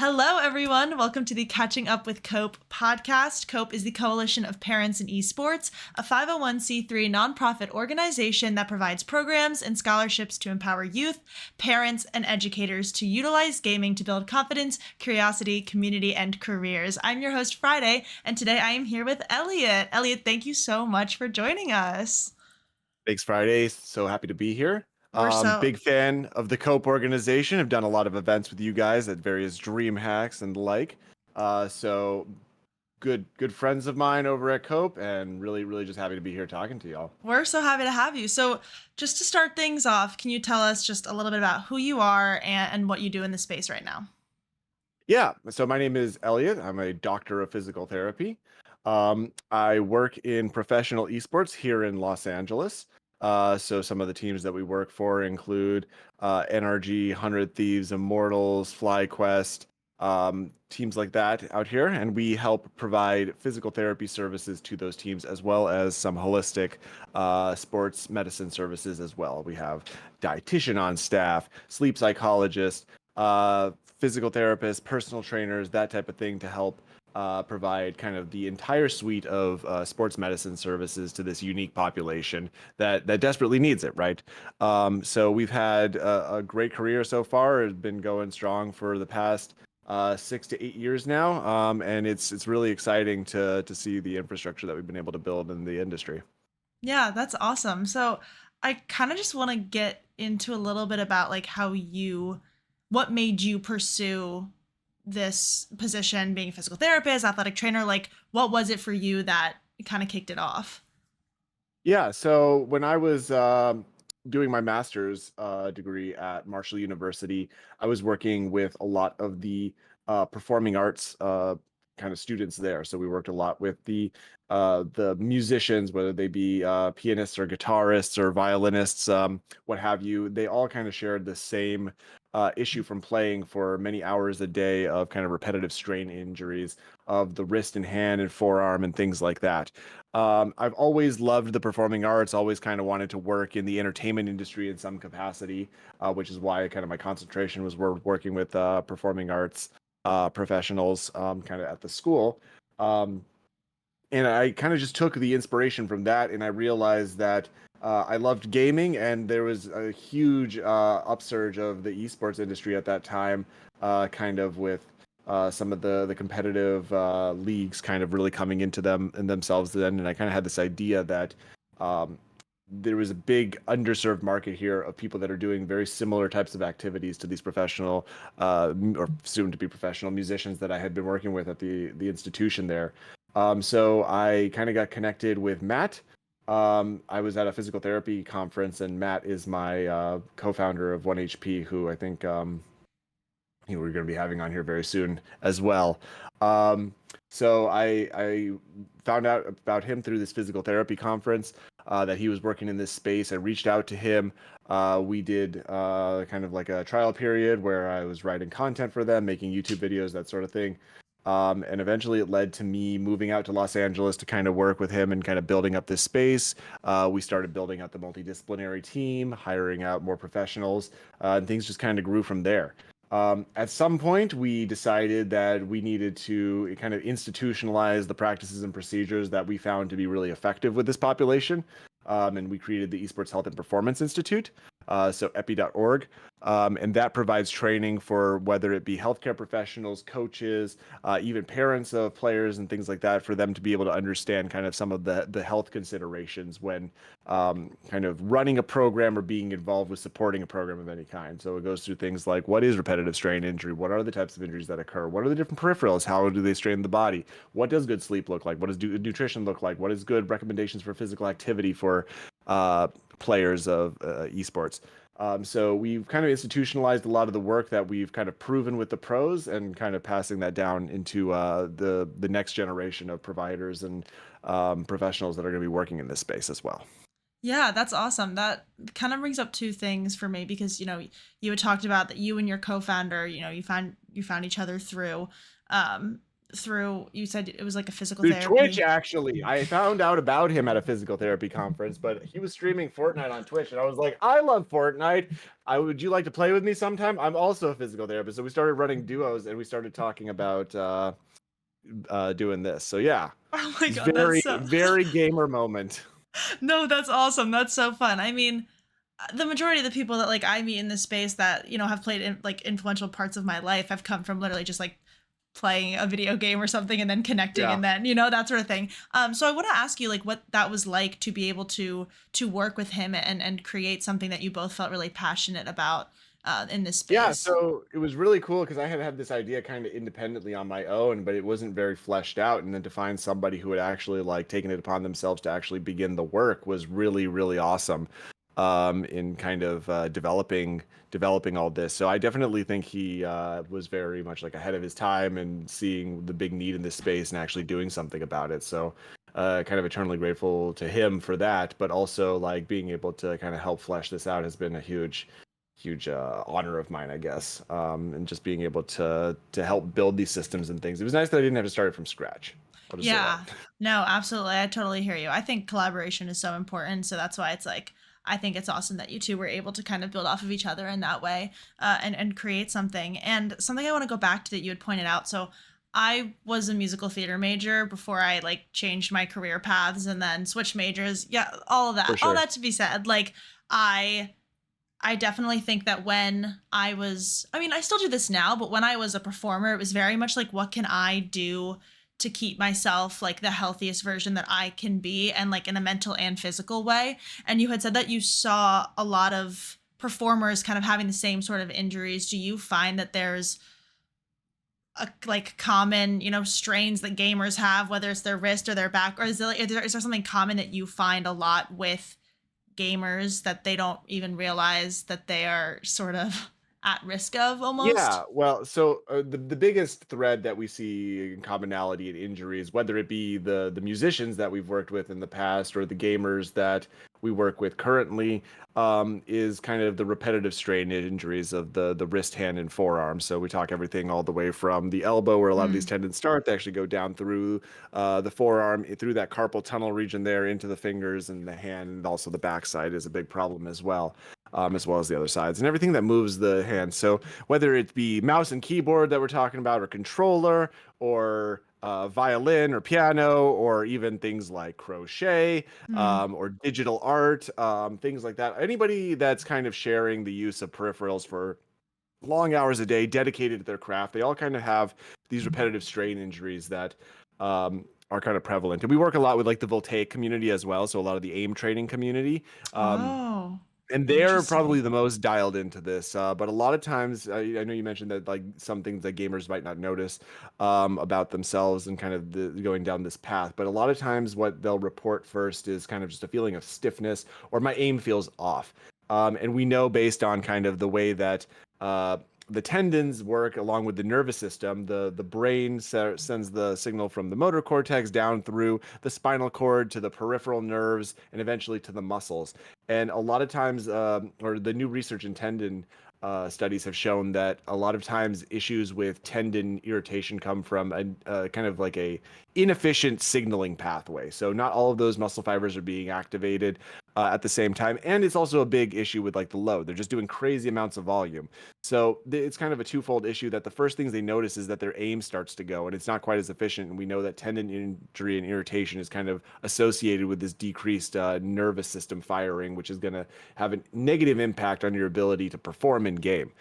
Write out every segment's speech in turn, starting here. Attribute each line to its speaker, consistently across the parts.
Speaker 1: Hello, everyone. Welcome to the Catching Up with COPE podcast. COPE is the Coalition of Parents in Esports, a 501c3 nonprofit organization that provides programs and scholarships to empower youth, parents, and educators to utilize gaming to build confidence, curiosity, community, and careers. I'm your host, Friday, and today I am here with Elliot. Elliot, thank you so much for joining us.
Speaker 2: Thanks, Friday. So happy to be here.
Speaker 1: We're so
Speaker 2: Big fan of the Cope organization. I've done a lot of events with you guys at various dream hacks and the like. So good friends of mine over at Cope, and really just happy to be here talking to y'all.
Speaker 1: we're so happy to have you. So, just to start things off, can you tell us just a little bit about who you are and what you do in the space right now?
Speaker 2: Yeah. So my name is Elliot. I'm a doctor of physical therapy. I work in professional esports here in Los Angeles. So some of the teams that we work for include NRG, 100 Thieves, Immortals, FlyQuest, teams like that out here. And we help provide physical therapy services to those teams, as well as some holistic sports medicine services as well. We have dietitian on staff, sleep psychologist, physical therapists, personal trainers, that type of thing to help provide kind of the entire suite of sports medicine services to this unique population that desperately needs it, right? So we've had a great career so far. It's been going strong for the past 6 to 8 years now, and it's really exciting to see the infrastructure that we've been able to build in the industry.
Speaker 1: Yeah, that's awesome. So, I kind of just want to get into a little bit about what made you pursue this position, being a physical therapist, athletic trainer. Like, what was it for you that kind of kicked it off?
Speaker 2: Yeah, so when I was doing my master's degree at Marshall University, I was working with a lot of the performing arts kind of students there. So we worked a lot with the musicians, whether they be pianists or guitarists or violinists, what have you. They all kind of shared the same issue from playing for many hours a day of kind of repetitive strain injuries of the wrist and hand and forearm and things like that. I've always loved the performing arts, always kind of wanted to work in the entertainment industry in some capacity, which is why kind of my concentration was working with performing arts professionals kind of at the school. Um, and I kind of just took the inspiration from that, and I realized that I loved gaming, and there was a huge upsurge of the esports industry at that time, kind of with some of the competitive leagues kind of really coming into them and themselves then. And I kind of had this idea that um, there was a big underserved market here of people that are doing very similar types of activities to these professional or soon to be professional musicians that I had been working with at the institution there. So I kind of got connected with Matt. I was at a physical therapy conference, and Matt is my co-founder of 1HP, who I think we're going to be having on here very soon as well. So I found out about him through this physical therapy conference, that he was working in this space. I reached out to him. We did kind of like a trial period where I was writing content for them, making YouTube videos, that sort of thing. And eventually it led to me moving out to Los Angeles to kind of work with him and kind of building up this space. We started building out the multidisciplinary team, hiring out more professionals, and things just kind of grew from there. At some point, we decided that we needed to kind of institutionalize the practices and procedures that we found to be really effective with this population. And we created the Esports Health and Performance Institute, so epi.org. And that provides training for whether it be healthcare professionals, coaches, even parents of players and things like that, for them to be able to understand kind of some of the health considerations when kind of running a program or being involved with supporting a program of any kind. So it goes through things like, what is repetitive strain injury? What are the types of injuries that occur? What are the different peripherals? How do they strain the body? What does good sleep look like? What does nutrition look like? What is good recommendations for physical activity for players of esports? So we've kind of institutionalized a lot of the work that we've kind of proven with the pros, and kind of passing that down into the next generation of providers and professionals that are going to be working in this space as well.
Speaker 1: Yeah, that's awesome. That kind of brings up two things for me because, you had talked about that you and your co-founder, you found each other through through, you said it was like a physical
Speaker 2: Through Twitch,
Speaker 1: therapy.
Speaker 2: actually. I found out about him at a physical therapy conference, but he was streaming Fortnite on Twitch, and I was like, I love Fortnite. Would you like to play with me sometime? I'm also a physical therapist, so we started running duos, and we started talking about doing this. So yeah,
Speaker 1: Oh my
Speaker 2: it's
Speaker 1: god, that's
Speaker 2: very,
Speaker 1: so
Speaker 2: very gamer moment.
Speaker 1: no, that's awesome. That's so fun. I mean, the majority of the people that like I meet in this space that have played in like influential parts of my life have come from literally just like playing a video game or something and then connecting
Speaker 2: Yeah.
Speaker 1: and then that sort of thing. So I want to ask you like what that was like to be able to work with him and create something that you both felt really passionate about in this
Speaker 2: Yeah,
Speaker 1: space.
Speaker 2: so it was really cool because I had had this idea kind of independently on my own, but it wasn't very fleshed out. And then to find somebody who had actually like taken it upon themselves to actually begin the work was really, really awesome. In kind of developing all this. So I definitely think he was very much like ahead of his time and seeing the big need in this space and actually doing something about it. So kind of eternally grateful to him for that, but also like being able to kind of help flesh this out has been a huge honor of mine, I guess. And just being able to help build these systems and things. It was nice that I didn't have to start it from scratch. I'll just say that.
Speaker 1: Yeah. No, absolutely. I totally hear you. I think collaboration is so important. So that's why it's like, I think it's awesome that you two were able to kind of build off of each other in that way and create something. And something I want to go back to that you had pointed out. So I was a musical theater major before I like changed my career paths and then switched majors. Yeah, all of
Speaker 2: For
Speaker 1: that. All
Speaker 2: sure.
Speaker 1: that to be said. Like, I I definitely think that when I was, I mean, I still do this now, but when I was a performer, it was very much like, what can I do to keep myself like the healthiest version that I can be and like in a mental and physical way? And you had said that you saw a lot of performers kind of having the same sort of injuries. Do you find that there's like common, strains that gamers have, whether it's their wrist or their back, or is there something common that you find a lot with gamers that they don't even realize that they are sort of at risk of almost?
Speaker 2: Yeah, well, so the biggest thread that we see in commonality in injuries, whether it be the musicians that we've worked with in the past or the gamers that we work with currently, is kind of the repetitive strain injuries of the wrist, hand, and forearm. So we talk everything all the way from the elbow, where a lot of these
Speaker 1: Mm.
Speaker 2: tendons start, they actually go down through the forearm, through that carpal tunnel region there, into the fingers and the hand, and also the backside is a big problem as well as the other sides and everything that moves the hand. So whether it be mouse and keyboard that we're talking about, or controller, or violin or piano, or even things like crochet,
Speaker 1: Mm.
Speaker 2: or digital art, things like that. Anybody that's kind of sharing the use of peripherals for long hours a day, dedicated to their craft, they all kind of have these repetitive strain injuries that are kind of prevalent. And we work a lot with like the voltaic community as well. So a lot of the aim training community.
Speaker 1: Oh,
Speaker 2: And they're probably
Speaker 1: interesting.
Speaker 2: the most dialed into this. But a lot of times, I know you mentioned that like some things that gamers might not notice about themselves and kind of going down this path. But a lot of times, what they'll report first is kind of just a feeling of stiffness or my aim feels off. And we know based on kind of the way that uh, the tendons work along with the nervous system, the brain sends the signal from the motor cortex down through the spinal cord to the peripheral nerves and eventually to the muscles. And a lot of times, or the new research in tendon studies have shown that a lot of times issues with tendon irritation come from a kind of like a inefficient signaling pathway. So not all of those muscle fibers are being activated at the same time, and it's also a big issue with like the load. They're just doing crazy amounts of volume. So it's kind of a twofold issue that the first things they notice is that their aim starts to go, and it's not quite as efficient. And we know that tendon injury and irritation is kind of associated with this decreased nervous system firing, which is going to have a negative impact on your ability to perform in game.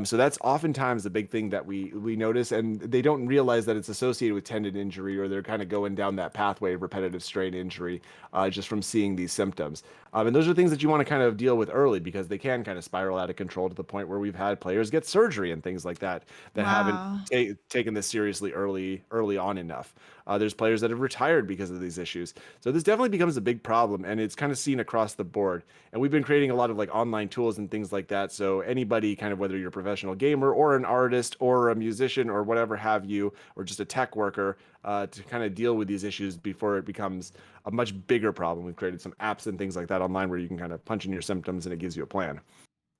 Speaker 2: So that's oftentimes the big thing that we notice, and they don't realize that it's associated with tendon injury, or they're kind of going down that pathway of repetitive strain injury just from seeing these symptoms. And those are things that you want to kind of deal with early because they can kind of spiral out of control to the point where we've had players get surgery and things like that that haven't
Speaker 1: Wow.
Speaker 2: taken this seriously early on enough. There's players that have retired because of these issues. So this definitely becomes a big problem, and it's kind of seen across the board. And we've been creating a lot of like online tools and things like that. So anybody, kind of whether you're a professional gamer or an artist or a musician or whatever have you, or just a tech worker, to kind of deal with these issues before it becomes a much bigger problem. We've created some apps and things like that online where you can kind of punch in your symptoms and it gives you a plan.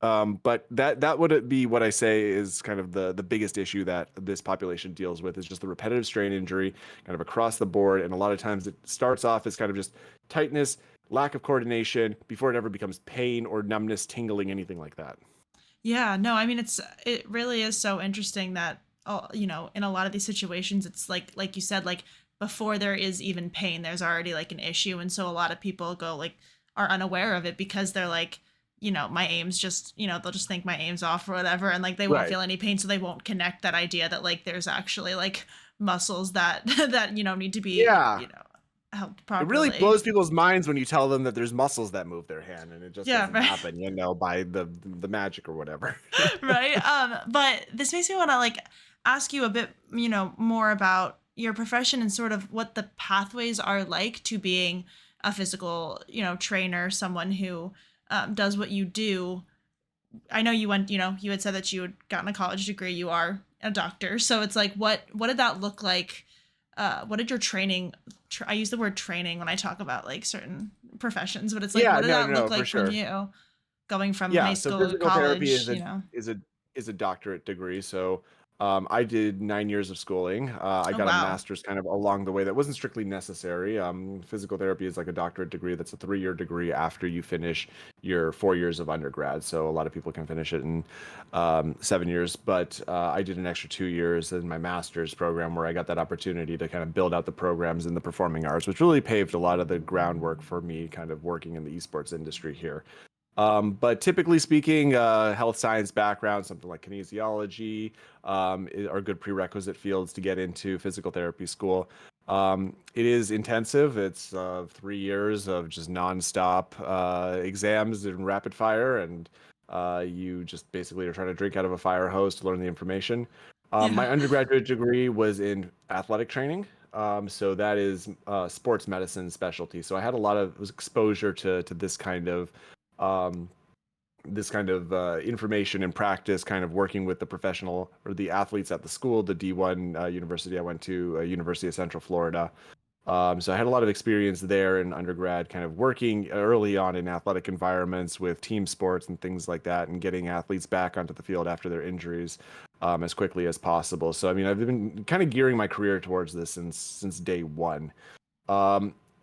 Speaker 2: But that would be what I say is kind of the biggest issue that this population deals with is just the repetitive strain injury, kind of across the board. And a lot of times it starts off as kind of just tightness, lack of coordination, before it ever becomes pain or numbness, tingling, anything like that.
Speaker 1: Yeah, no, I mean it really is so interesting that in a lot of these situations it's like you said, like before there is even pain, there's already like an issue, and so a lot of people go like are unaware of it because they're like, my aim's just, they'll just think my aim's off or whatever, and like they won't
Speaker 2: Right.
Speaker 1: feel any pain, so they won't connect that idea that like there's actually like muscles that that need to be,
Speaker 2: Yeah.
Speaker 1: helped
Speaker 2: It really
Speaker 1: properly.
Speaker 2: blows people's minds when you tell them that there's muscles that move their hand and it just
Speaker 1: Yeah,
Speaker 2: doesn't
Speaker 1: right.
Speaker 2: happen, by the magic or whatever.
Speaker 1: Right? But this makes me want to like ask you a bit, more about your profession and sort of what the pathways are like to being a physical, trainer, someone who does what you do. I know you went, you had said that you had gotten a college degree. You are a doctor, so it's like, what did that look like? What did your training? I use the word training when I talk about like certain professions, but it's like,
Speaker 2: Yeah,
Speaker 1: what did
Speaker 2: no,
Speaker 1: that
Speaker 2: no,
Speaker 1: look
Speaker 2: no, for
Speaker 1: like from
Speaker 2: sure.
Speaker 1: you, going from high
Speaker 2: Yeah, so
Speaker 1: school to
Speaker 2: physical therapy
Speaker 1: college?
Speaker 2: is a is a doctorate degree. So I did 9 years of schooling. I
Speaker 1: Oh
Speaker 2: got a
Speaker 1: wow.
Speaker 2: master's kind of along the way. That wasn't strictly necessary. Physical therapy is like a doctorate degree. That's a 3 year degree after you finish your 4 years of undergrad. So a lot of people can finish it in 7 years. But I did an extra 2 years in my master's program where I got that opportunity to kind of build out the programs in the performing arts, which really paved a lot of the groundwork for me kind of working in the esports industry here. But typically speaking, health science background, something like kinesiology, are good prerequisite fields to get into physical therapy school. It is intensive. It's 3 years of just nonstop exams and rapid fire, and you just basically are trying to drink out of a fire hose to learn the information.
Speaker 1: Yeah.
Speaker 2: My undergraduate degree was in athletic training. So that is sports medicine specialty. So I had a lot of exposure to um, this kind of information and practice, kind of working with the professional or the athletes at the school, the D1 university I went to, University of Central Florida. So I had a lot of experience there in undergrad, kind of working early on in athletic environments with team sports and things like that, and getting athletes back onto the field after their injuries as quickly as possible. So I mean, I've been kind of gearing my career towards this since day one.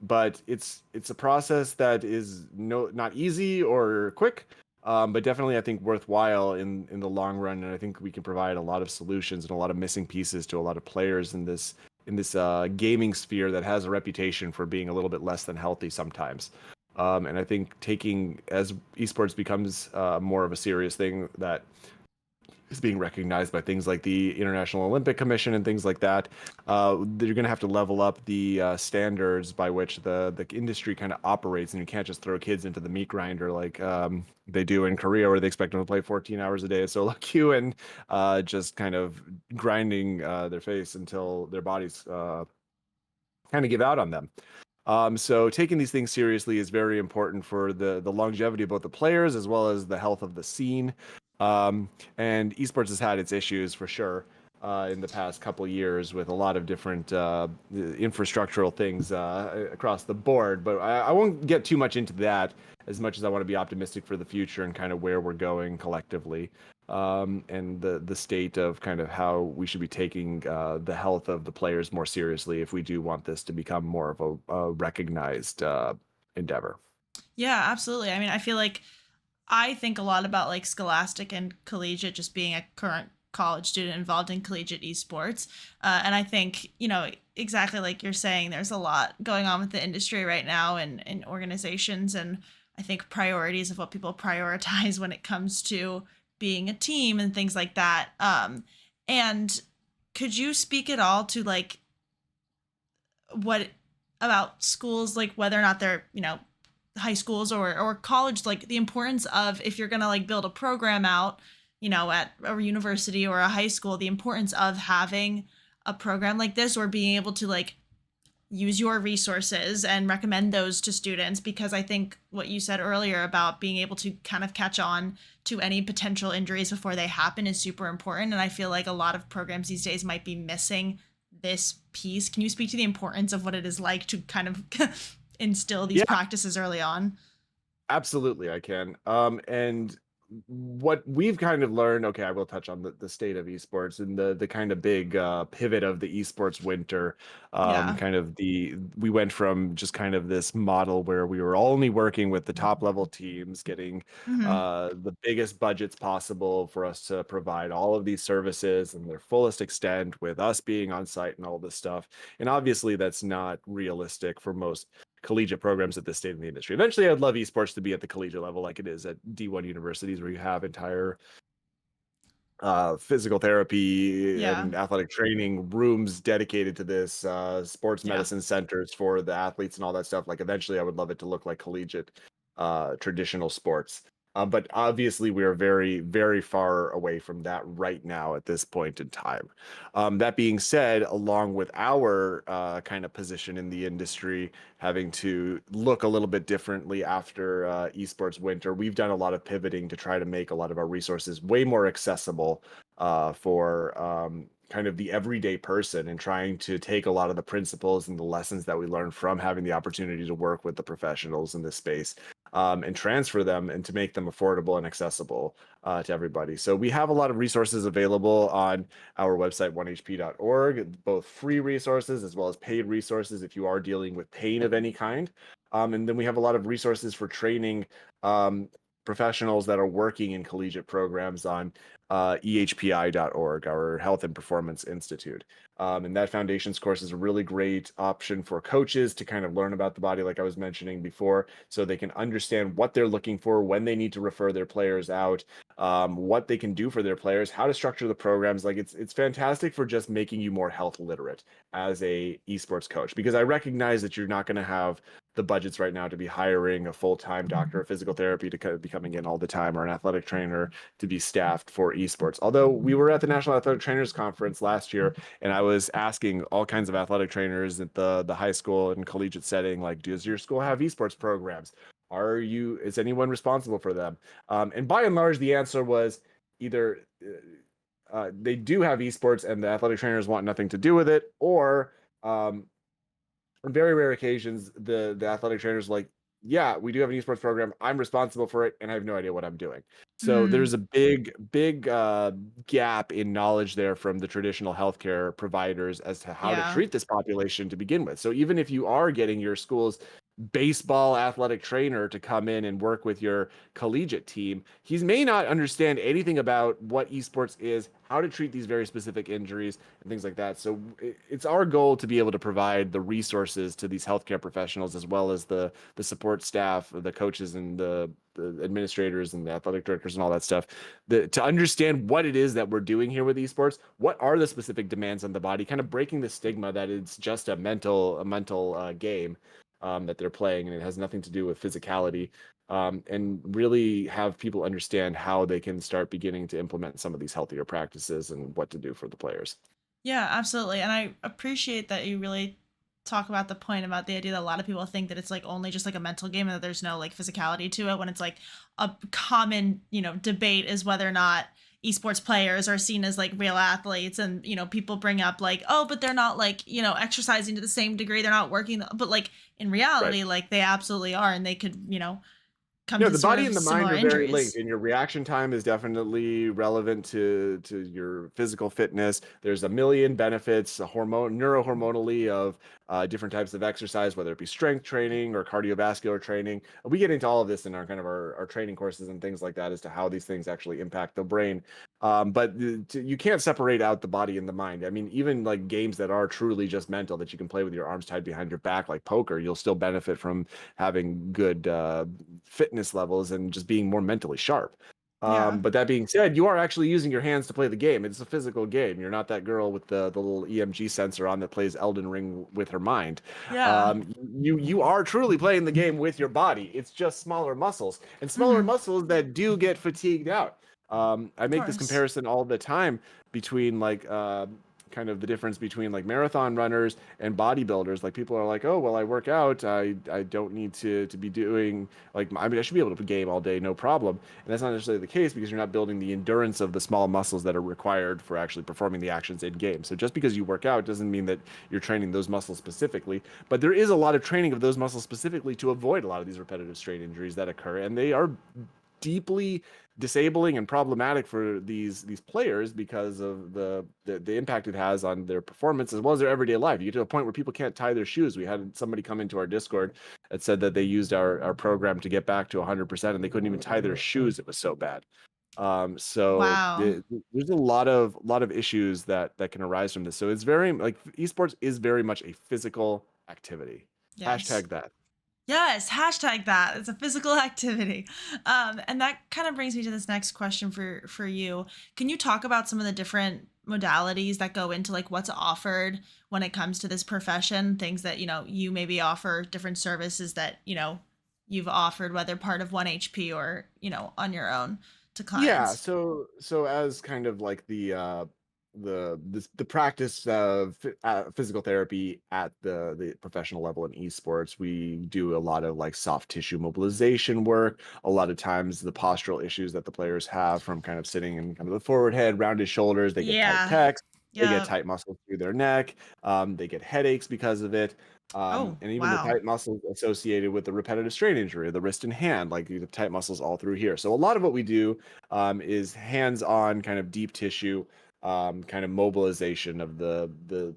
Speaker 2: But it's a process that is not easy or quick, but definitely I think worthwhile in the long run. And I think we can provide a lot of solutions and a lot of missing pieces to a lot of players in this gaming sphere that has a reputation for being a little bit less than healthy sometimes. And I think taking as esports becomes more of a serious thing that is being recognized by things like the International Olympic Commission and things like that. You're going to have to level up the standards by which the industry kind of operates, and you can't just throw kids into the meat grinder like they do in Korea, where they expect them to play 14 hours a day of solo queue and just kind of grinding their face until their bodies kind of give out on them. So taking these things seriously is very important for the longevity of both the players as well as the health of the scene. And esports has had its issues for sure in the past couple years with a lot of different infrastructural things across the board. But I won't get too much into that as much as I want to be optimistic for the future and kind of where we're going collectively. And the state of kind of how we should be taking the health of the players more seriously if we do want this to become more of a recognized endeavor.
Speaker 1: Yeah, absolutely. I mean, I feel like I think a lot about like scholastic and collegiate, just being a current college student involved in collegiate esports. And I think, exactly like you're saying, there's a lot going on with the industry right now and organizations. And I think priorities of what people prioritize when it comes to being a team and things like that. And could you speak at all to like what about schools, like whether or not they're, high schools or college, like the importance of, if you're going to like build a program out, at a university or a high school, the importance of having a program like this, or being able to like use your resources and recommend those to students, because I think what you said earlier about being able to kind of catch on to any potential injuries before they happen is super important, and I feel like a lot of programs these days might be missing this piece. Can you speak to the importance of what it is like to kind of instill these
Speaker 2: Yeah,
Speaker 1: practices early on?
Speaker 2: absolutely, I can. And what we've kind of learned, okay, I will touch on the state of esports and the kind of big pivot of the esports winter.
Speaker 1: Yeah.
Speaker 2: Kind of we went from just kind of this model where we were only working with the top level teams, getting
Speaker 1: Hmm.
Speaker 2: the biggest budgets possible for us to provide all of these services in their fullest extent, with us being on site and all this stuff. And obviously, that's not realistic for most collegiate programs at this state in the industry. Eventually, I'd love esports to be at the collegiate level, like it is at D1 universities, where you have entire physical therapy
Speaker 1: Yeah.
Speaker 2: and athletic training rooms dedicated to this, sports
Speaker 1: Yeah.
Speaker 2: medicine centers for the athletes and all that stuff. Like eventually, I would love it to look like collegiate, traditional sports. But obviously, we are very, very far away from that right now at this point in time. That being said, along with our kind of position in the industry having to look a little bit differently after esports winter, we've done a lot of pivoting to try to make a lot of our resources way more accessible for kind of the everyday person, and trying to take a lot of the principles and the lessons that we learned from having the opportunity to work with the professionals in this space, and transfer them and to make them affordable and accessible to everybody. So we have a lot of resources available on our website, 1hp.org, both free resources as well as paid resources if you are dealing with pain of any kind. And then we have a lot of resources for training professionals that are working in collegiate programs on ehpi.org, our Health and Performance Institute. And that foundations course is a really great option for coaches to kind of learn about the body, like I was mentioning before, so they can understand what they're looking for when they need to refer their players out, what they can do for their players, how to structure the programs. Like it's fantastic for just making you more health literate as a esports coach, because I recognize that you're not going to have the budgets right now to be hiring a full-time doctor of physical therapy to kind of be coming in all the time, or an athletic trainer to be staffed for esports. Although we were at the National Athletic Trainers Conference last year, and I was asking all kinds of athletic trainers at the high school and collegiate setting, like, does your school have esports programs? Is anyone responsible for them? And by and large, the answer was either they do have esports and the athletic trainers want nothing to do with it, or on very rare occasions, the athletic trainers like, yeah, we do have an esports program. I'm responsible for it, and I have no idea what I'm doing. So
Speaker 1: Mm.
Speaker 2: there's a big gap in knowledge there from the traditional healthcare providers as to how to
Speaker 1: Yeah.
Speaker 2: treat this population to begin with. So even if you are getting your school's baseball athletic trainer to come in and work with your collegiate team, he may not understand anything about what esports is, how to treat these very specific injuries, and things like that. So it's our goal to be able to provide the resources to these healthcare professionals, as well as the support staff, the coaches, and the administrators and the athletic directors and all that stuff, to understand what it is that we're doing here with esports. What are the specific demands on the body? Kind of breaking the stigma that it's just a mental game that they're playing, and it has nothing to do with physicality. And really have people understand how they can start beginning to implement some of these healthier practices and what to do for the players.
Speaker 1: Yeah, absolutely. And I appreciate that you really talk about the point about the idea that a lot of people think that it's like only just like a mental game and that there's no like physicality to it, when it's like a common, debate is whether or not esports players are seen as like real athletes. And, people bring up like, oh, but they're not like, exercising to the same degree. They're not working. But like in
Speaker 2: Right.
Speaker 1: reality, like they absolutely are. And they could, come
Speaker 2: Yeah,
Speaker 1: to
Speaker 2: the
Speaker 1: sort
Speaker 2: body
Speaker 1: of
Speaker 2: and the mind
Speaker 1: similar
Speaker 2: are very linked,
Speaker 1: injuries.
Speaker 2: and your reaction time is definitely relevant to your physical fitness. There's a million benefits, neurohormonally, of different types of exercise, whether it be strength training or cardiovascular training. We get into all of this in our kind of our training courses and things like that, as to how these things actually impact the brain. But you can't separate out the body and the mind. I mean, even like games that are truly just mental, that you can play with your arms tied behind your back, like poker, you'll still benefit from having good fitness levels and just being more mentally sharp.
Speaker 1: Yeah.
Speaker 2: But that being said, you are actually using your hands to play the game. It's a physical game. You're not that girl with the little EMG sensor on that plays Elden Ring with her mind.
Speaker 1: Yeah.
Speaker 2: You are truly playing the game with your body. It's just smaller muscles, and smaller
Speaker 1: Hmm.
Speaker 2: muscles that do get fatigued out. I
Speaker 1: Of
Speaker 2: make this
Speaker 1: course.
Speaker 2: comparison all the time between like kind of the difference between like marathon runners and bodybuilders. Like people are like, oh well, I work out. I don't need to be doing, like, I mean, I should be able to game all day, no problem. And that's not necessarily the case, because you're not building the endurance of the small muscles that are required for actually performing the actions in game. So just because you work out doesn't mean that you're training those muscles specifically. But there is a lot of training of those muscles specifically to avoid a lot of these repetitive strain injuries that occur, and they are deeply disabling and problematic for these players because of the impact it has on their performance as well as their everyday life. You get to a point where people can't tie their shoes. We had somebody come into our Discord that said that they used our program to get back to 100% and they couldn't even tie their shoes. It was so bad.
Speaker 1: Wow.
Speaker 2: There's a lot of issues that can arise from this. So it's very like esports is very much a physical activity.
Speaker 1: Yes.
Speaker 2: Hashtag that.
Speaker 1: Yes, hashtag that. It's a physical activity. And that kind of brings me to this next question for you. Can you talk about some of the different modalities that go into like what's offered when it comes to this profession? Things that, you maybe offer different services that, you've offered, whether part of 1HP or, on your own to
Speaker 2: Yeah,
Speaker 1: clients.
Speaker 2: so as kind of like the practice of physical therapy at the professional level in esports, we do a lot of like soft tissue mobilization work. A lot of times, the postural issues that the players have from kind of sitting in kind of the forward head, rounded shoulders, they get tight
Speaker 1: Yeah.
Speaker 2: pecs, they get
Speaker 1: Yeah.
Speaker 2: tight muscles through their neck, they get headaches because of it.
Speaker 1: Oh,
Speaker 2: And even the
Speaker 1: wow.
Speaker 2: tight muscles associated with the repetitive strain injury, the wrist and hand, like you have tight muscles all through here. So a lot of what we do is hands-on kind of deep tissue kind of mobilization of the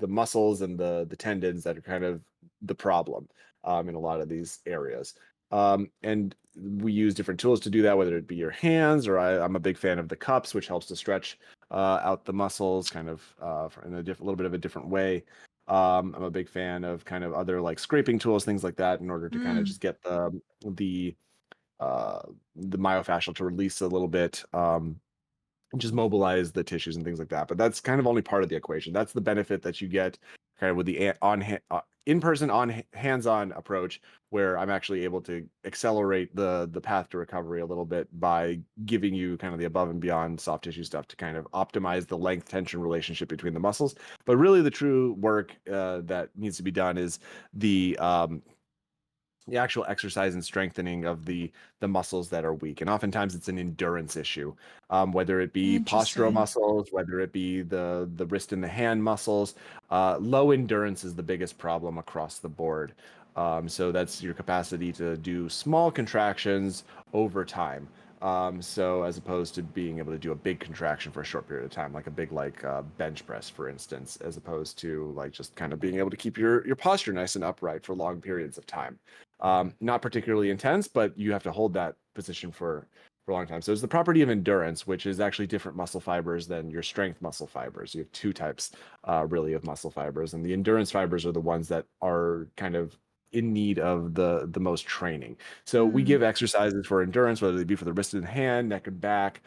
Speaker 2: muscles and the tendons that are kind of the problem in a lot of these areas. And we use different tools to do that, whether it be your hands or I'm a big fan of the cups, which helps to stretch out the muscles kind of in a little bit of a different way. I'm a big fan of kind of other like scraping tools, things like that, in order to kind of
Speaker 1: Mm,
Speaker 2: just get the uh, the myofascial to release a little bit. Just mobilize the tissues and things like that. But that's kind of only part of the equation. That's the benefit that you get kind of with the in-person on hands-on approach, where I'm actually able to accelerate the path to recovery a little bit by giving you kind of the above and beyond soft tissue stuff to kind of optimize the length tension relationship between the muscles. But really, the true work that needs to be done is the actual exercise and strengthening of the muscles that are weak, and oftentimes it's an endurance issue, whether it be postural
Speaker 1: interesting.
Speaker 2: muscles, whether it be the wrist and the hand muscles. Low endurance is the biggest problem across the board. So that's your capacity to do small contractions over time. So as opposed to being able to do a big contraction for a short period of time, like a big bench press, for instance, as opposed to like just kind of being able to keep your posture nice and upright for long periods of time. Not particularly intense, but you have to hold that position for a long time. So it's the property of endurance, which is actually different muscle fibers than your strength muscle fibers. You have two types, really, of muscle fibers, and the endurance fibers are the ones that are kind of in need of the most training. So we
Speaker 1: Mm,
Speaker 2: give exercises for endurance, whether they be for the wrist and hand, neck and back.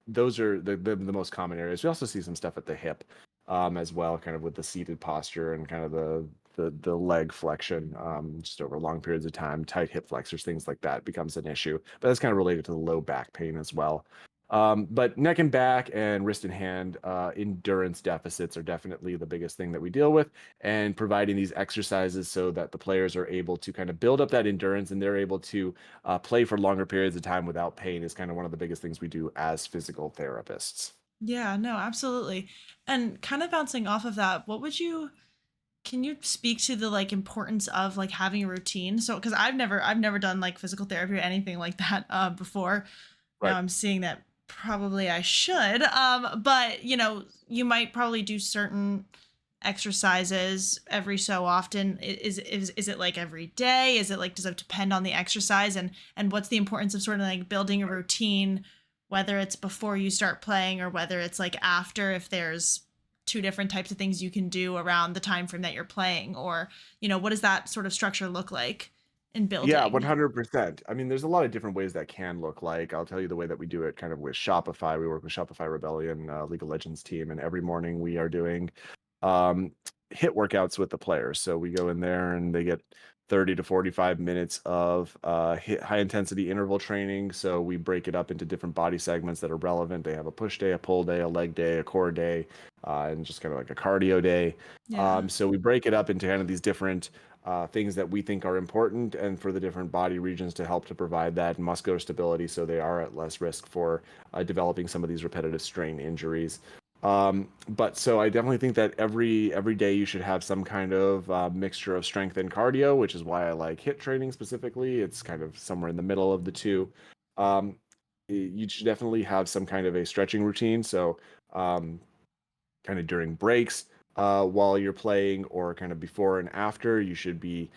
Speaker 2: Those are the most common areas. We also see some stuff at the hip as well, kind of with the seated posture and kind of the leg flexion just over long periods of time, tight hip flexors, things like that becomes an issue. But that's kind of related to the low back pain as well. But neck and back and wrist and hand endurance deficits are definitely the biggest thing that we deal with, and providing these exercises so that the players are able to kind of build up that endurance and they're able to play for longer periods of time without pain is kind of one of the biggest things we do as physical therapists.
Speaker 1: yeah, no, absolutely. And kind of bouncing off of that, can you speak to the like importance of like having a routine? So, because I've never done like physical therapy or anything like that before. Now
Speaker 2: Right.
Speaker 1: I'm seeing that probably I should. But you might probably do certain exercises every so often. Is it like every day? Is it like, does it depend on the exercise? And what's the importance of sort of like building a routine, whether it's before you start playing or whether it's like after, if there's two different types of things you can do around the time frame that you're playing, or what does that sort of structure look like in
Speaker 2: Yeah,
Speaker 1: building?
Speaker 2: 100%. I mean, there's a lot of different ways that can look like. I'll tell you the way that we do it kind of with Shopify. We work with Shopify Rebellion, League of Legends team, and every morning we are doing um, hit workouts with the players. So we go in there and they get 30 to 45 minutes of high intensity interval training. So we break it up into different body segments that are relevant. They have a push day, a pull day, a leg day, a core day, and just kind of like a cardio day.
Speaker 1: Yeah.
Speaker 2: So we break it up into kind of these different things that we think are important and for the different body regions to help to provide that muscular stability so they are at less risk for developing some of these repetitive strain injuries. But so I definitely think that every day you should have some kind of mixture of strength and cardio, which is why I like HIIT training specifically. It's kind of somewhere in the middle of the two. Um, you should definitely have some kind of a stretching routine. So um, kind of during breaks while you're playing or kind of before and after. You should be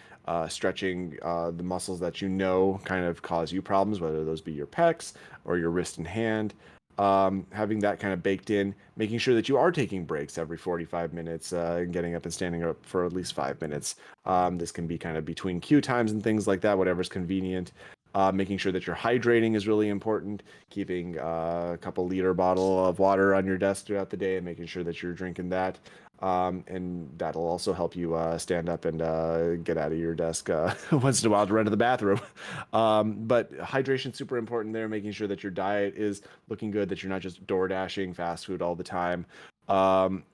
Speaker 2: stretching the muscles that you know kind of cause you problems, whether those be your pecs or your wrist and hand. Having that kind of baked in, making sure that you are taking breaks every 45 minutes and getting up and standing up for at least 5 minutes. This can be kind of between cue times and things like that, whatever's convenient. Making sure that you're hydrating is really important. Keeping a couple liter bottle of water on your desk throughout the day and making sure that you're drinking that. And that'll also help you stand up and get out of your desk once in a while to run to the bathroom. But hydration super important there, making sure that your diet is looking good, that you're not just door dashing fast food all the time. Um,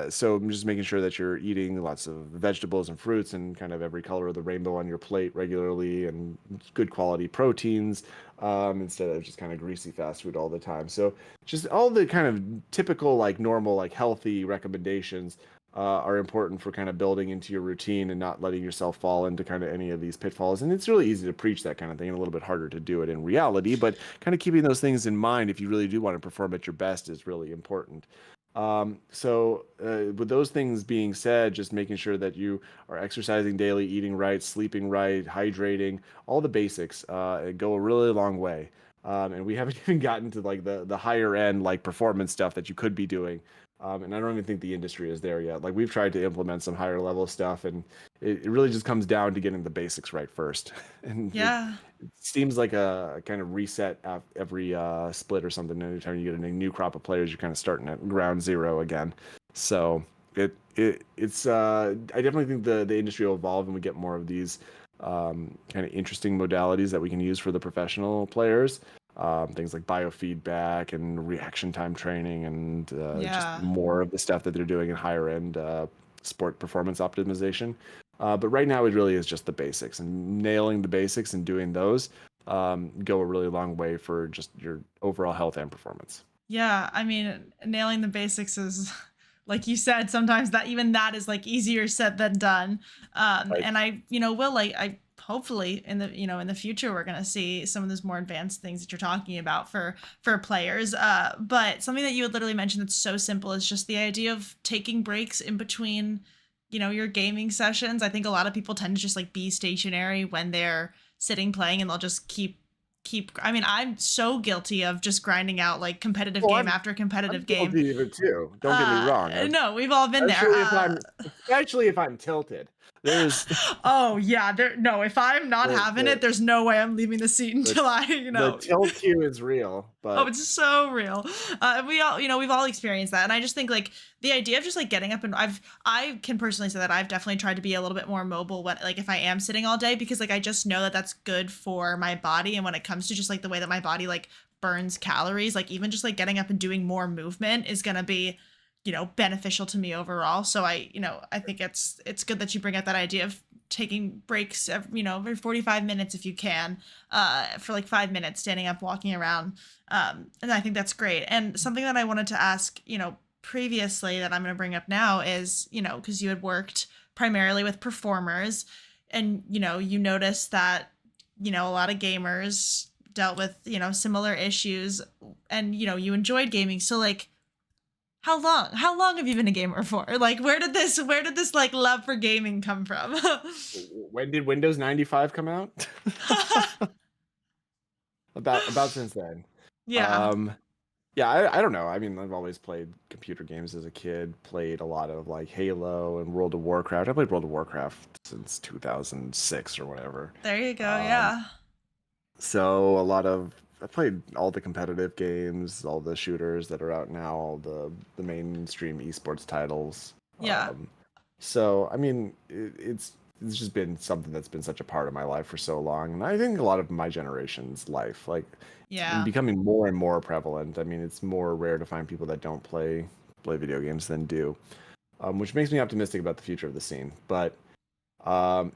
Speaker 2: so I'm just making sure that you're eating lots of vegetables and fruits and kind of every color of the rainbow on your plate regularly and good quality proteins instead of just kind of greasy fast food all the time. So just all the kind of typical like normal like healthy recommendations are important for kind of building into your routine and not letting yourself fall into kind of any of these pitfalls. And it's really easy to preach that kind of thing and a little bit harder to do it in reality, but kind of keeping those things in mind if you really do want to perform at your best is really important. With those things being said, just making sure that you are exercising daily, eating right, sleeping right, hydrating, all the basics go a really long way. And we haven't even gotten to like the higher end like performance stuff that you could be doing. And I don't even think the industry is there yet. Like we've tried to implement some higher level stuff, and it really just comes down to getting the basics right first. And
Speaker 1: Yeah.
Speaker 2: it seems like a kind of reset every split or something. Anytime you get a new crop of players, you're kind of starting at ground zero again. So it's I definitely think the industry will evolve and we get more of these kind of interesting modalities that we can use for the professional players. Things like biofeedback and reaction time training and just
Speaker 1: Yeah.
Speaker 2: more of the stuff that they're doing in higher end sport performance optimization. But right now, it really is just the basics and nailing the basics and doing those go a really long way for just your overall health and performance.
Speaker 1: Yeah, I mean, nailing the basics is, like you said, sometimes that even that is like easier said than done.
Speaker 2: Right.
Speaker 1: And I, you know, will like I hopefully in the in the future we're gonna see some of those more advanced things that you're talking about for players. But something that you had literally mentioned that's so simple is just the idea of taking breaks in between, your gaming sessions. I think a lot of people tend to just like be stationary when they're sitting playing and they'll just keep I mean, I'm so guilty of just grinding out like competitive
Speaker 2: Oh,
Speaker 1: game
Speaker 2: I'm
Speaker 1: after
Speaker 2: I'm
Speaker 1: competitive game.
Speaker 2: guilty of it too. Don't get me wrong.
Speaker 1: No, we've all been there.
Speaker 2: Especially if I'm tilted. There's
Speaker 1: Oh yeah, there no, if I'm not
Speaker 2: the
Speaker 1: having it,
Speaker 2: the
Speaker 1: there's no way I'm leaving the seat
Speaker 2: the,
Speaker 1: until I,
Speaker 2: the tilt cue is real,
Speaker 1: Oh,
Speaker 2: but
Speaker 1: it's so real. We all, we've all experienced that, and I just think like the idea of just like getting up and I can personally say that I've definitely tried to be a little bit more mobile when like if I am sitting all day because like I just know that that's good for my body, and when it comes to just like the way that my body like burns calories, like even just like getting up and doing more movement is gonna be beneficial to me overall. So I think it's good that you bring up that idea of taking breaks every 45 minutes if you can, for like 5 minutes standing up, walking around. And I think that's great. And something that I wanted to ask previously that I'm going to bring up now is because you had worked primarily with performers, and you noticed that a lot of gamers dealt with similar issues, and you enjoyed gaming. So like how long have you been a gamer for? Like where did this like love for gaming come from?
Speaker 2: when did Windows 95 come out? About since then.
Speaker 1: Yeah.
Speaker 2: Um, yeah, I don't know. I mean, I've always played computer games as a kid, played a lot of like Halo and World of Warcraft. I played World of Warcraft since 2006 or whatever.
Speaker 1: There you go.
Speaker 2: Um,
Speaker 1: Yeah.
Speaker 2: so I played all the competitive games, all the shooters that are out now, all the mainstream esports titles.
Speaker 1: Yeah.
Speaker 2: So I mean, it's just been something that's been such a part of my life for so long, and I think a lot of my generation's life, like it's been
Speaker 1: Yeah.
Speaker 2: becoming more and more prevalent. I mean, it's more rare to find people that don't play video games than do, which makes me optimistic about the future of the scene. But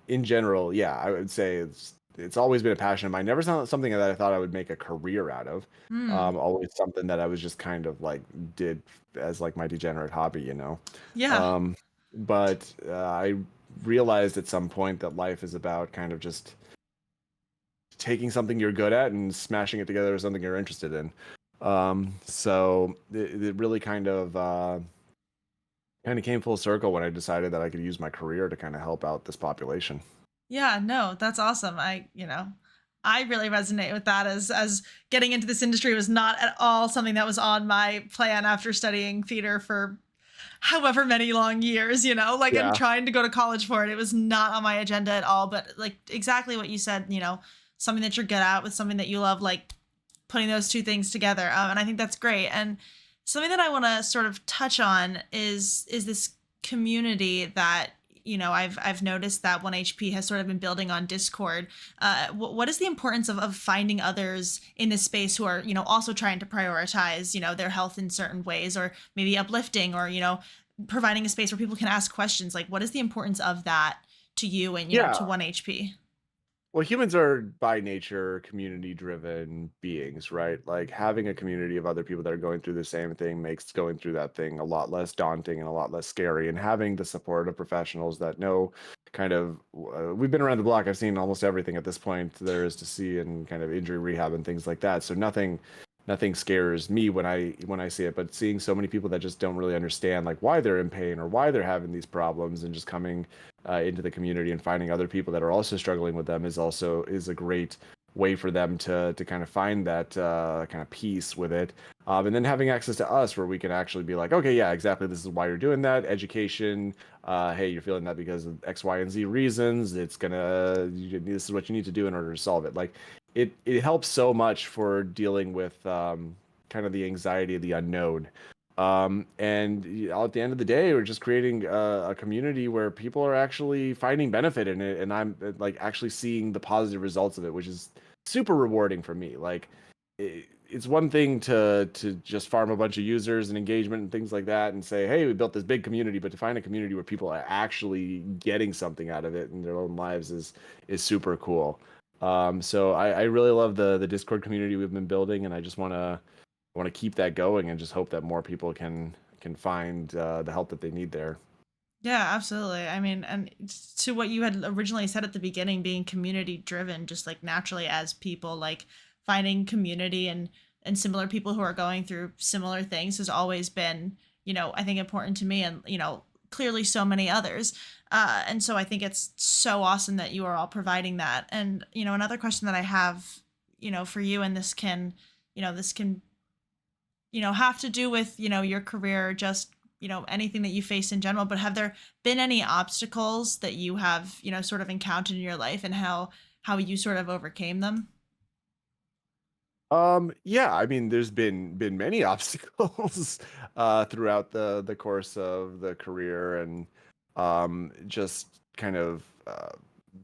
Speaker 2: in general, yeah, I would say it's it's always been a passion of mine. Never something that I thought I would make a career out of.
Speaker 1: Mm.
Speaker 2: Always something that I was just kind of like did as like my degenerate hobby, you know.
Speaker 1: Yeah.
Speaker 2: Um, but I realized at some point that life is about kind of just taking something you're good at and smashing it together with something you're interested in. So it really kind of came full circle when I decided that I could use my career to kind of help out this population.
Speaker 1: Yeah, no, that's awesome. I really resonate with that as getting into this industry was not at all something that was on my plan after studying theater for however many long years, like and
Speaker 2: Yeah.
Speaker 1: trying to go to college for it. It was not on my agenda at all, but like exactly what you said, something that you're good at with something that you love, like putting those two things together. And I think that's great. And something that I want to sort of touch on is this community that I've noticed that 1HP has sort of been building on Discord. What is the importance of finding others in this space who are also trying to prioritize their health in certain ways, or maybe uplifting, or providing a space where people can ask questions? Like, what is the importance of that to you and to
Speaker 2: Yeah.
Speaker 1: 1HP?
Speaker 2: Well, humans are by nature community driven beings, right? Like having a community of other people that are going through the same thing makes going through that thing a lot less daunting and a lot less scary. And having the support of professionals that know we've been around the block. I've seen almost everything at this point there is to see in kind of injury rehab and things like that. So nothing scares me when I see it, but seeing so many people that just don't really understand like why they're in pain or why they're having these problems, and just coming into the community and finding other people that are also struggling with them is a great way for them to kind of find that kind of peace with it. And then having access to us where we can actually be like, okay, yeah, exactly, this is why you're doing that. Education, hey, you're feeling that because of X, Y, and Z reasons. This is what you need to do in order to solve it. Like it helps so much for dealing with kind of the anxiety of the unknown. And at the end of the day, we're just creating a community where people are actually finding benefit in it, and I'm like actually seeing the positive results of it, which is super rewarding for me. Like, it's one thing to just farm a bunch of users and engagement and things like that, and say, hey, we built this big community, but to find a community where people are actually getting something out of it in their own lives is super cool. So I really love the Discord community we've been building, and I just want to keep that going and just hope that more people can find the help that they need there.
Speaker 1: Yeah, absolutely. I mean, and to what you had originally said at the beginning, being community driven, just like naturally as people, like finding community and similar people who are going through similar things has always been, I think important to me, and clearly so many others. And so I think it's so awesome that you are all providing that. And another question that I have, for you, and this can have to do with, your career, or just, anything that you face in general, but have there been any obstacles that you have, sort of encountered in your life, and how you sort of overcame them?
Speaker 2: Yeah, I mean, there's been many obstacles throughout the course of the career, and just kind of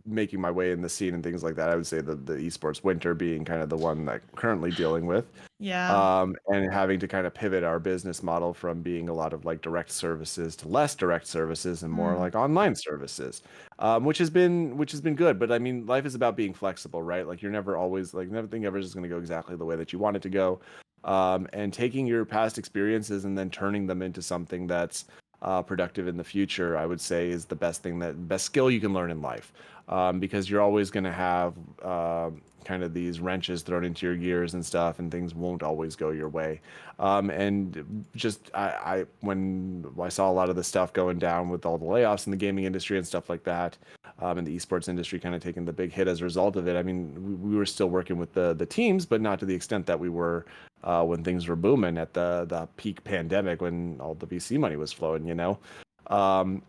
Speaker 2: making my way in the scene and things like that. I would say the esports winter being kind of the one that I'm currently dealing with.
Speaker 1: Yeah.
Speaker 2: And having to kind of pivot our business model from being a lot of like direct services to less direct services and more
Speaker 1: Mm,
Speaker 2: like online services, which has been good. But I mean, life is about being flexible, right? Like you're never always like nothing ever is going to go exactly the way that you want it to go. And taking your past experiences and then turning them into something that's productive in the future, I would say, is the best skill you can learn in life. Because you're always going to have kind of these wrenches thrown into your gears and stuff, and things won't always go your way. And just when I saw a lot of the stuff going down with all the layoffs in the gaming industry and stuff like that, and the esports industry kind of taking the big hit as a result of it. I mean, we were still working with the teams, but not to the extent that we were when things were booming at the peak pandemic when all the VC money was flowing, you know. Um,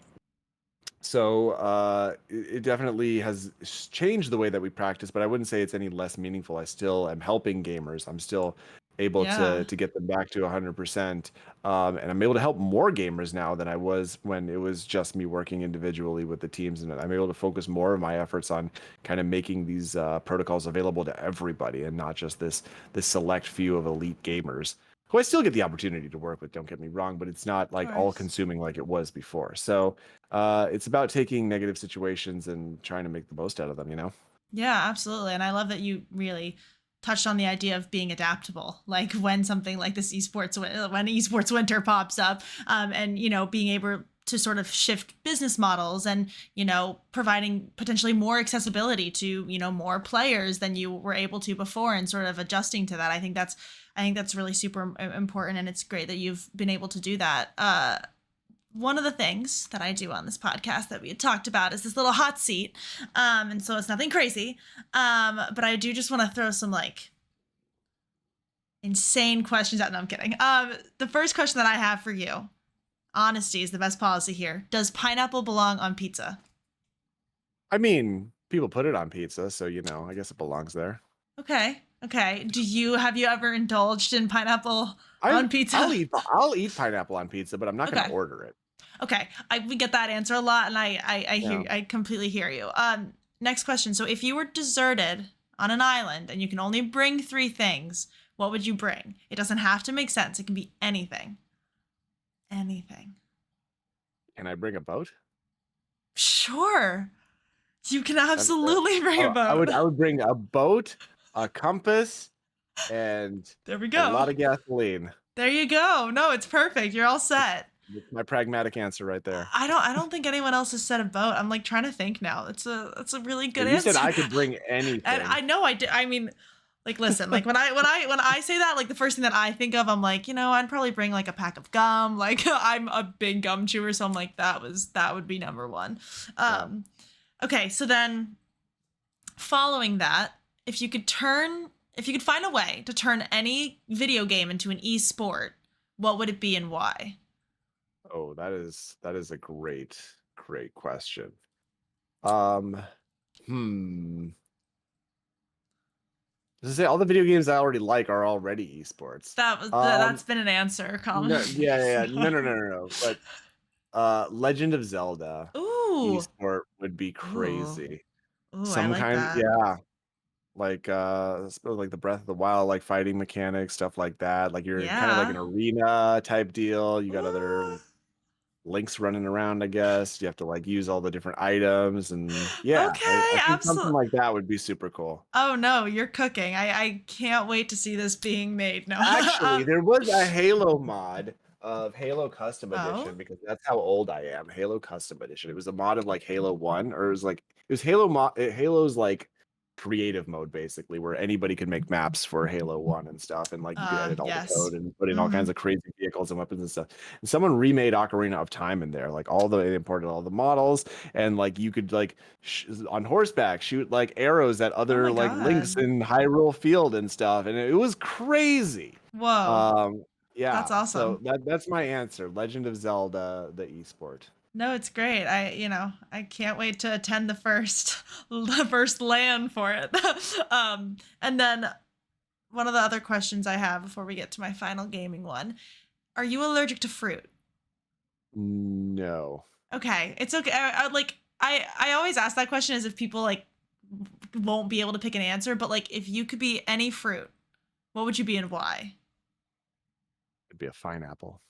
Speaker 2: so it definitely has changed the way that we practice, but I wouldn't say it's any less meaningful. I still am helping gamers. I'm still able
Speaker 1: yeah.
Speaker 2: to get them back to 100%. And I'm able to help more gamers now than I was when it was just me working individually with the teams. And I'm able to focus more of my efforts on kind of making these protocols available to everybody, and not just this select few of elite gamers who I still get the opportunity to work with, don't get me wrong, but it's not
Speaker 1: Of
Speaker 2: like all
Speaker 1: course.
Speaker 2: consuming like it was before. So it's about taking negative situations and trying to make the most out of them, you know?
Speaker 1: Yeah, absolutely. And I love that you really touched on the idea of being adaptable. Like when something like this when esports winter pops up, and being able to sort of shift business models and providing potentially more accessibility to more players than you were able to before, and sort of adjusting to that. I think that's really super important, and it's great that you've been able to do that. One of the things that I do on this podcast that we had talked about is this little hot seat. And so it's nothing crazy. But I do just want to throw some like insane questions out. No, I'm kidding. The first question that I have for you, honesty is the best policy here. Does pineapple belong on pizza?
Speaker 2: I mean, people put it on pizza, so I guess it belongs there.
Speaker 1: Okay. Okay. Have you ever indulged in pineapple
Speaker 2: I
Speaker 1: on
Speaker 2: I'll
Speaker 1: pizza?
Speaker 2: eat pineapple on pizza, but I'm not gonna
Speaker 1: Okay.
Speaker 2: order it.
Speaker 1: Okay. We get that answer a lot, and
Speaker 2: Yeah.
Speaker 1: I completely hear you. Next question. So if you were deserted on an island and you can only bring three things, what would you bring? It doesn't have to make sense. It can be anything. Anything.
Speaker 2: Can I bring a boat?
Speaker 1: Sure. You can
Speaker 2: That, that,
Speaker 1: absolutely bring a
Speaker 2: I
Speaker 1: boat.
Speaker 2: would I would bring a boat, a compass, and
Speaker 1: There we
Speaker 2: a
Speaker 1: go.
Speaker 2: lot of gasoline.
Speaker 1: There you go. No, it's perfect. You're all set.
Speaker 2: That's my pragmatic answer right there.
Speaker 1: I don't think anyone else has said a boat. I'm like trying to think now. That's a really
Speaker 2: Yeah,
Speaker 1: good
Speaker 2: you said
Speaker 1: answer.
Speaker 2: I could bring
Speaker 1: And
Speaker 2: anything.
Speaker 1: I know I did. I mean, like, listen, like when I say that, like the first thing that I think of, I'm like, I'd probably bring like a pack of gum. Like I'm a big gum chewer, so I'm like, that would be number one.
Speaker 2: Yeah.
Speaker 1: Um, okay, so then following that, if you could find a way to turn any video game into an e-sport, what would it be and why?
Speaker 2: Oh, that is a great question. Um, hmm. To say all the video games I already like are already esports.
Speaker 1: That's been an answer, Colin.
Speaker 2: No, yeah, yeah, yeah. No, no, no, no, no. But Legend of Zelda
Speaker 1: Ooh,
Speaker 2: esport would be
Speaker 1: ooh,
Speaker 2: crazy.
Speaker 1: ooh! I
Speaker 2: Some
Speaker 1: like
Speaker 2: kind,
Speaker 1: that.
Speaker 2: yeah, like I suppose like the Breath of the Wild, like fighting mechanics, stuff like that. Like you're kind of like an
Speaker 1: Yeah.
Speaker 2: arena type deal. You got other
Speaker 1: Ooh.
Speaker 2: links running around, I guess. You have to like use all the different items, and yeah, I
Speaker 1: Okay,
Speaker 2: think something
Speaker 1: absolutely.
Speaker 2: like that would be super cool.
Speaker 1: Oh no, you're cooking. I can't wait to see this being made. No.
Speaker 2: Actually, there was a Halo mod of Halo Custom Edition
Speaker 1: Oh.
Speaker 2: because that's how old I am. Halo Custom Edition. It was a mod of like Halo 1, or it was Halo's like creative mode basically, where anybody could make maps for Halo 1 and stuff, and like you could edit all the
Speaker 1: Yes.
Speaker 2: code and put in all kinds
Speaker 1: Mhm.
Speaker 2: of crazy vehicles and weapons and stuff. And someone remade Ocarina of Time in there, like they imported all the models, and like you could like on horseback shoot like arrows at
Speaker 1: Oh
Speaker 2: other
Speaker 1: my
Speaker 2: like links
Speaker 1: god.
Speaker 2: in Hyrule Field and stuff, and it was crazy.
Speaker 1: Whoa.
Speaker 2: Um,
Speaker 1: That's
Speaker 2: yeah, so
Speaker 1: awesome.
Speaker 2: that's my answer. Legend of Zelda, the esport.
Speaker 1: No, it's great. I can't wait to attend the first the first LAN for it. And then one of the other questions I have before we get to my final gaming one. Are you allergic to fruit?
Speaker 2: No.
Speaker 1: Okay, it's okay. I always ask that question as if people like won't be able to pick an answer, but like if you could be any fruit, what would you be and why?
Speaker 2: It'd be a fine apple.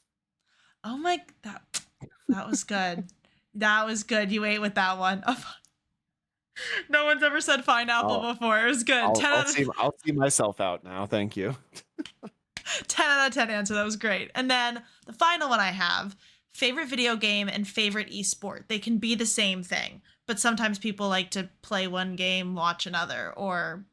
Speaker 1: Oh my, that was good. That was good. You ate with that one. No one's ever said pineapple
Speaker 2: I'll
Speaker 1: before. It was good.
Speaker 2: I'll I'll see I'll see myself out now. Thank you.
Speaker 1: 10 out of 10 answer. That was great. And then the final one I have, favorite video game and favorite esport. They can be the same thing, but sometimes people like to play one game, watch another, or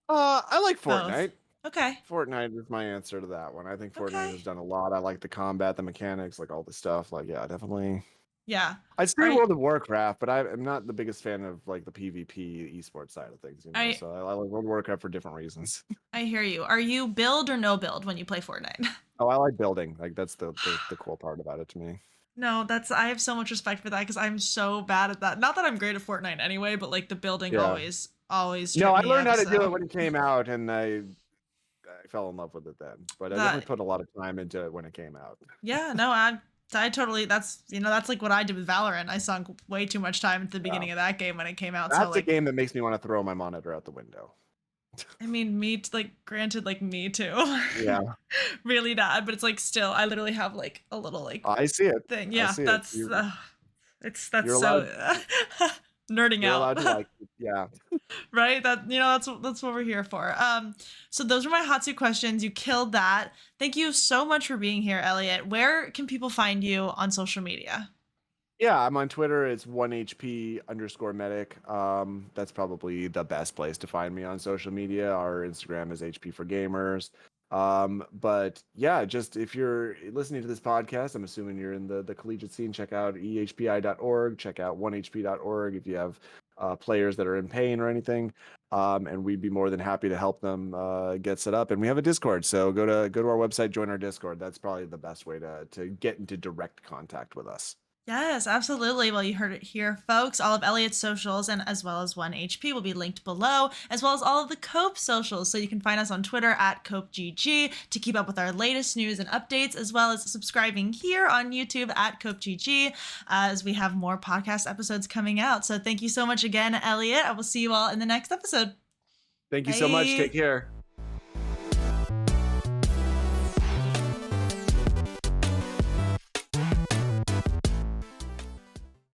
Speaker 2: I like
Speaker 1: both.
Speaker 2: Fortnite.
Speaker 1: Okay.
Speaker 2: Fortnite is my answer to that one. I think Fortnite
Speaker 1: Okay.
Speaker 2: has done a lot. I like the combat, the mechanics, like all the stuff. Like, yeah, definitely.
Speaker 1: Yeah.
Speaker 2: I'd say
Speaker 1: Are
Speaker 2: World of Warcraft, but I'm not the biggest fan of like the PvP esports side of things,
Speaker 1: I
Speaker 2: So I like World of Warcraft for different reasons.
Speaker 1: I hear you. Are you build or no build when you play Fortnite?
Speaker 2: Oh, I like building. Like that's the cool part about it to me.
Speaker 1: No, I have so much respect for that because I'm so bad at that. Not that I'm great at Fortnite anyway, but like the building
Speaker 2: Yeah.
Speaker 1: always
Speaker 2: No,
Speaker 1: tripped
Speaker 2: I
Speaker 1: me
Speaker 2: learned
Speaker 1: up.
Speaker 2: how to do it
Speaker 1: So
Speaker 2: when it came out, and I fell in love with it then. But I definitely
Speaker 1: that
Speaker 2: put a lot of time into it when it came out.
Speaker 1: yeah, no, I totally that's like what I did with Valorant. I sunk way too much time at the
Speaker 2: Yeah.
Speaker 1: beginning of that game when it came out. So
Speaker 2: That's a
Speaker 1: like
Speaker 2: game that makes me want to throw my monitor out the window.
Speaker 1: I mean like granted like me too.
Speaker 2: Yeah,
Speaker 1: Really bad, but it's like still I literally have like a little like
Speaker 2: I see it.
Speaker 1: thing.
Speaker 2: I
Speaker 1: Yeah,
Speaker 2: see it.
Speaker 1: that's
Speaker 2: You're
Speaker 1: that's so
Speaker 2: allowed.
Speaker 1: Nerding
Speaker 2: You're
Speaker 1: out.
Speaker 2: allowed to like it. Yeah.
Speaker 1: Right? That's what we're here for. So those are my hot seat questions. You killed that. Thank you so much for being here, Elliot. Where can people find you on social media?
Speaker 2: Yeah, I'm on Twitter. It's 1HP_medic. That's probably the best place to find me on social media. Our Instagram is HP for Gamers. But yeah, just if you're listening to this podcast, I'm assuming you're in the collegiate scene, check out ehpi.org, check out 1hp.org if you have players that are in pain or anything. And we'd be more than happy to help them get set up. And we have a Discord, so go to our website, join our Discord. That's probably the best way to get into direct contact with us.
Speaker 1: Yes, absolutely. Well, you heard it here, folks. All of Elliot's socials and as well as 1HP will be linked below, as well as all of the Cope socials. So you can find us on Twitter at CopeGG to keep up with our latest news and updates, as well as subscribing here on YouTube at CopeGG as we have more podcast episodes coming out. So thank you so much again, Elliot. I will see you all in the next episode.
Speaker 2: Thank you so much. Take
Speaker 1: Bye.
Speaker 2: care.